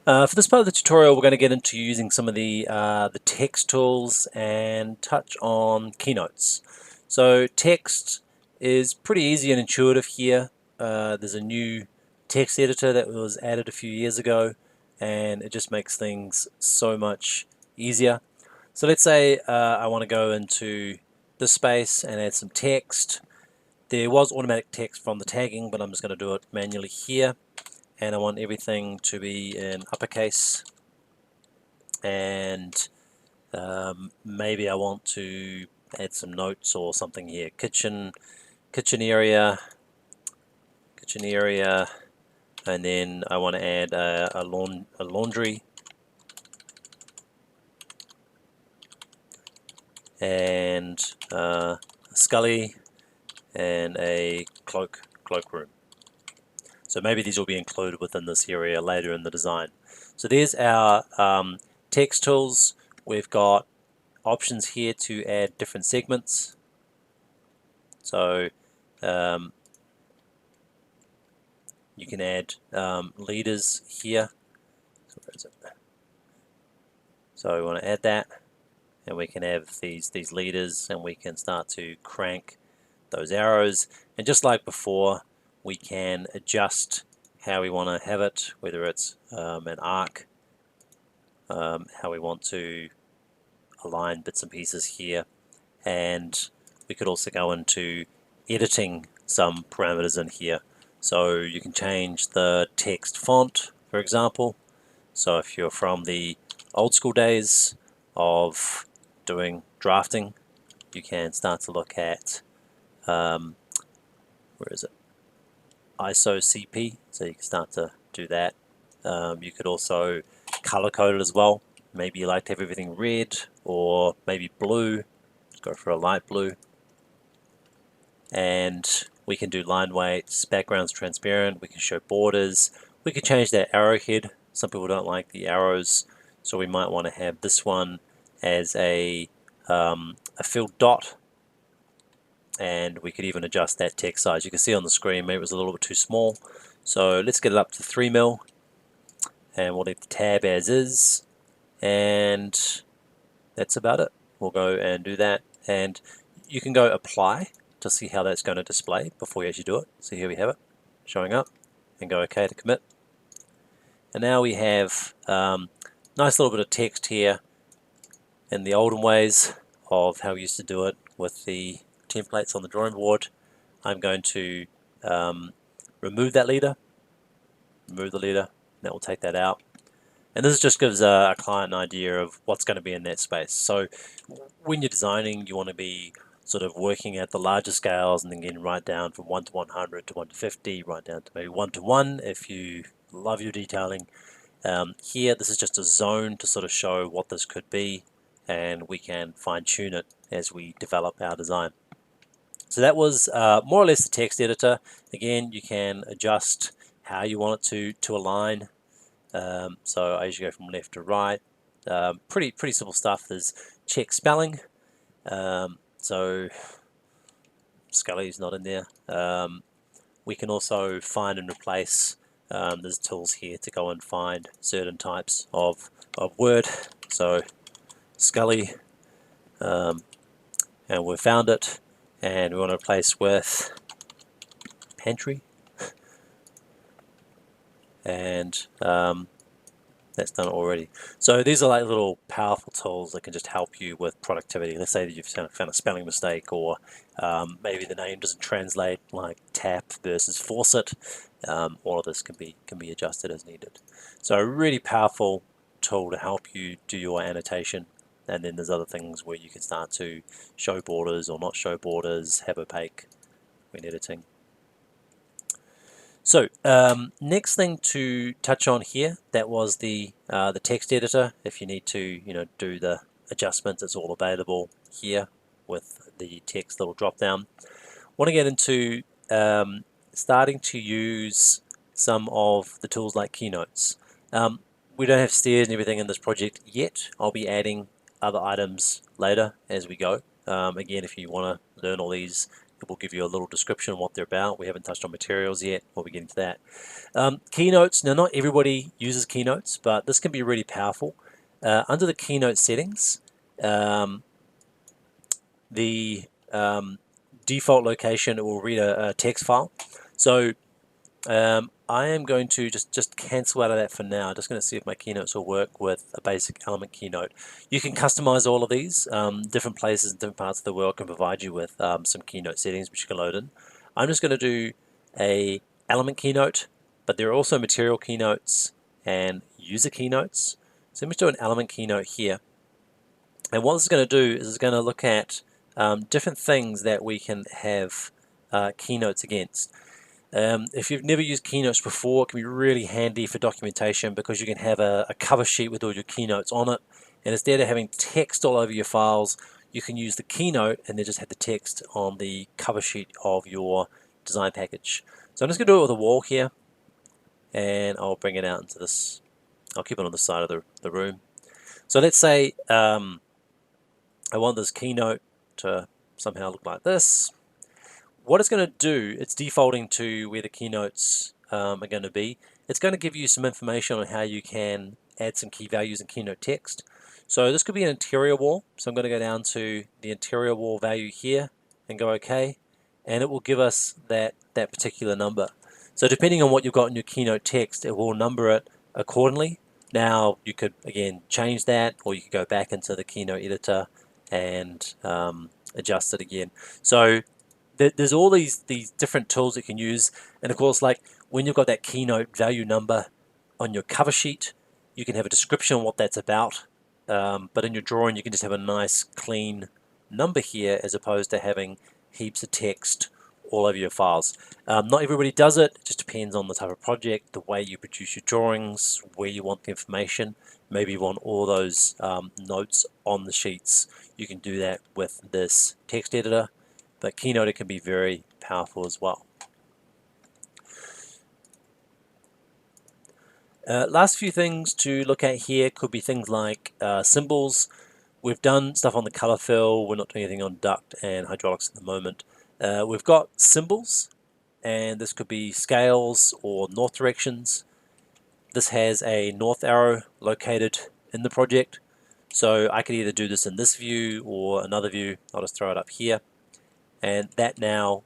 For this part of the tutorial, we're going to get into using some of the text tools and touch on keynotes. So text is pretty easy and intuitive here. There's a new text editor that was added a few years ago, and it just makes things so much easier. So let's say I want to go into this space and add some text. There was automatic text from the tagging, but I'm just going to do it manually here. And I want everything to be in uppercase, and maybe I want to add some notes or something here. Kitchen area, and then I want to add a laundry, and a scully, and a cloakroom. So maybe these will be included within this area later in the design. So there's our text tools. We've got options here to add different segments. So you can add leaders here. So we want to add that, and we can have these leaders, and we can start to crank those arrows. And just like before, we can adjust how we want to have it, whether it's an arc, how we want to align bits and pieces here, and we could also go into editing some parameters in here. So you can change the text font, for example. So if you're from the old school days of doing drafting, you can start to look at where is it? ISO CP, so you can start to do that. You could also color code it as well. Maybe you like to have everything red, or maybe blue. Let's go for a light blue. And we can do line weights, backgrounds transparent, we can show borders, we can change that arrowhead. Some people don't like the arrows, so we might want to have this one as a filled dot, and we could even adjust that text size. You can see on the screen maybe it was a little bit too small, so let's get it up to 3 mil, and we'll leave the tab as is, and that's about it. We'll go and do that, and you can go apply to see how that's going to display before you actually do it. So here we have it showing up, and go OK to commit. And now we have nice little bit of text here in the olden ways of how we used to do it with the templates on the drawing board. I'm going to remove that leader, remove the leader, and that will take that out. And this just gives a client an idea of what's going to be in that space. So when you're designing, you want to be sort of working at the larger scales, and then getting right down from 1 to 100 to 1 to 50, right down to maybe 1 to 1 if you love your detailing. Here, this is just a zone to sort of show what this could be, and we can fine-tune it as we develop our design. So that was more or less the text editor. Again, you can adjust how you want it to align. So as you go from left to right, pretty simple stuff. There's check spelling. So Scully's not in there. We can also find and replace. There's tools here to go and find certain types of word. So Scully, and we've found it, and we want to replace with pantry, and that's done already. So these are like little powerful tools that can just help you with productivity. Let's say that you've found a spelling mistake, or maybe the name doesn't translate, like tap versus faucet. All of this can be adjusted as needed. So a really powerful tool to help you do your annotation. And then there's other things where you can start to show borders or not show borders, have opaque when editing. So next thing to touch on here, that was the text editor. If you need to do the adjustments, it's all available here with the text little drop down. Want to get into starting to use some of the tools like Keynotes. We don't have stairs and everything in this project yet. I'll be adding other items later as we go. Again, if you want to learn all these, It will give you a little description of what they're about. We haven't touched on materials yet. We'll be getting to that. Keynotes. Now, not everybody uses keynotes, but this can be really powerful. Under the keynote settings, the default location, it will read a text file. So I am going to just cancel out of that for now. Just going to see if my keynotes will work with a basic element keynote. You can customize all of these. Different places in different parts of the world can provide you with some keynote settings which you can load in. I'm just going to do a element keynote, but there are also material keynotes and user keynotes. So let me do an element keynote here. And what this is going to do is it's going to look at different things that we can have keynotes against. If you've never used keynotes before, it can be really handy for documentation because you can have a cover sheet with all your keynotes on it, and instead of having text all over your files, you can use the keynote and then just have the text on the cover sheet of your design package. So I'm just going to do it with a wall here, and I'll bring it out into this. I'll keep it on the side of the room. So let's say I want this keynote to somehow look like this. What it's going to do, it's defaulting to where the keynotes are going to be. It's going to give you some information on how you can add some key values and keynote text. So this could be an interior wall. So I'm going to go down to the interior wall value here and go OK. And it will give us that particular number. So depending on what you've got in your keynote text, it will number it accordingly. Now you could, again, change that, or you could go back into the keynote editor and adjust it again. So there's all these different tools you can use, and of course, like when you've got that keynote value number on your cover sheet, you can have a description on what that's about, but in your drawing you can just have a nice clean number here as opposed to having heaps of text all over your files. Not everybody does it. It just depends on the type of project, the way you produce your drawings, where you want the information. Maybe you want all those notes on the sheets. You can do that with this text editor. But Keynote can be very powerful as well. Last few things to look at here could be things like symbols. We've done stuff on the color fill. We're not doing anything on duct and hydraulics at the moment. We've got symbols, and this could be scales or north directions. This has a north arrow located in the project. So I could either do this in this view or another view. I'll just throw it up here. And that now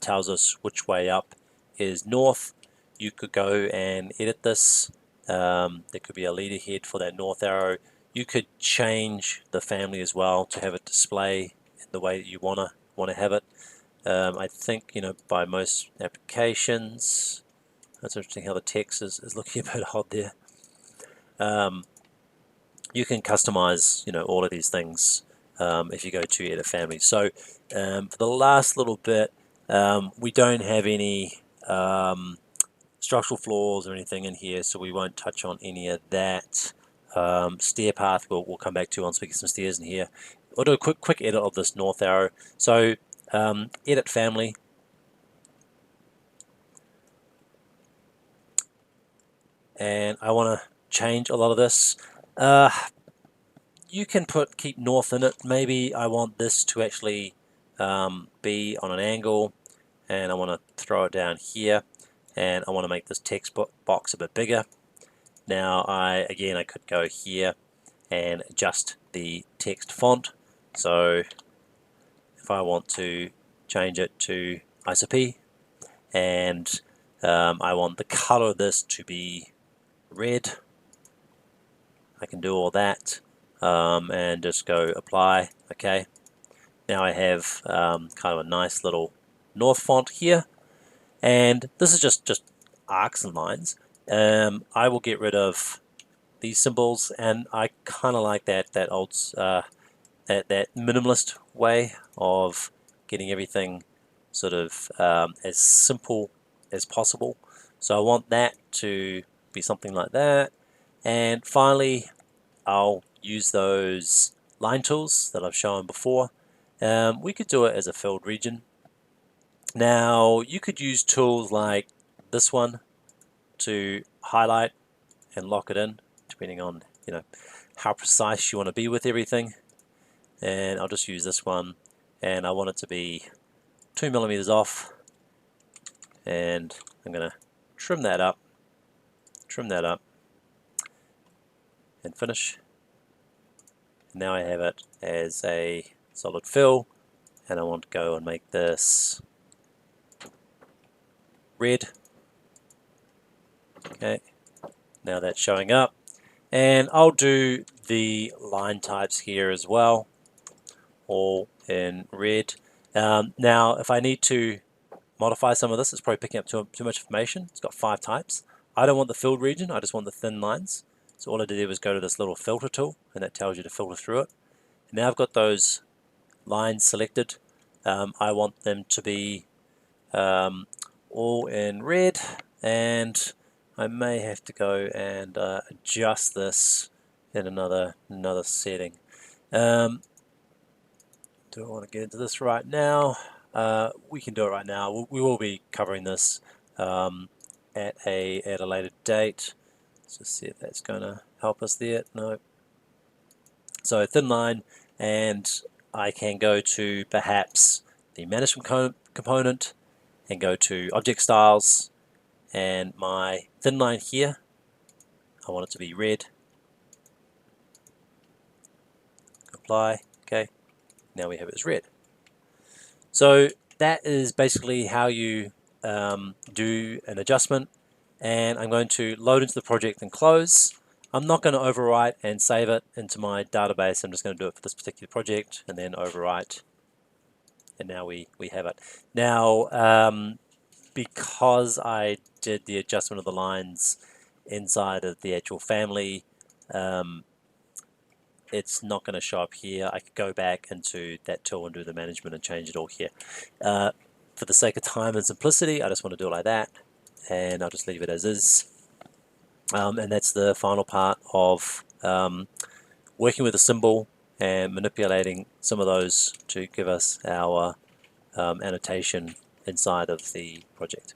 tells us which way up is north. You could go and edit this. There could be a leader head for that north arrow. You could change the family as well to have it display in the way that you want to have it. I think, by most applications, that's interesting how the text is looking a bit odd there. You can customize, all of these things if you go to edit family. So for the last little bit, we don't have any structural flaws or anything in here, so we won't touch on any of that. Stair path we'll come back to once we get some stairs in here. We'll do a quick edit of this north arrow. So edit family. And I want to change a lot of this. You can keep north in it. Maybe I want this to actually be on an angle, and I want to throw it down here, and I want to make this text box a bit bigger. Now I could go here and adjust the text font. So if I want to change it to ISOP, and I want the color of this to be red, I can do all that and just go apply. Okay, now I have kind of a nice little north font here, and this is just arcs and lines. I will get rid of these symbols, and I kind of like that old that minimalist way of getting everything sort of as simple as possible. So I want that to be something like that. And finally, I'll use those line tools that I've shown before. We could do it as a filled region. Now you could use tools like this one to highlight and lock it in, depending on how precise you want to be with everything. And I'll just use this one, and I want it to be 2 millimeters off, and I'm going to trim that up, and finish. Now I have it as a solid fill, and I want to go and make this red. Okay, now that's showing up, and I'll do the line types here as well, all in red. Now if I need to modify some of this, it's probably picking up too much information. It's got 5 types. I don't want the filled region, I just want the thin lines. So all I did was go to this little filter tool, and that tells you to filter through it. And now I've got those lines selected. I want them to be all in red, and I may have to go and adjust this in another setting. Do I want to get into this right now? We can do it right now. We will be covering this at a later date. Let's just see if that's going to help us there. No. So thin line, and I can go to perhaps the management component and go to object styles, and my thin line here, I want it to be red. Apply. Okay. Now we have it as red. So that is basically how you do an adjustment, and I'm going to load into the project and close. I'm not going to overwrite and save it into my database. I'm just going to do it for this particular project and then overwrite, and now we have it. Now because I did the adjustment of the lines inside of the actual family, it's not going to show up here. I could go back into that tool and do the management and change it all here. For the sake of time and simplicity, I just want to do it like that, and I'll just leave it as is. And that's the final part of working with a symbol and manipulating some of those to give us our annotation inside of the project.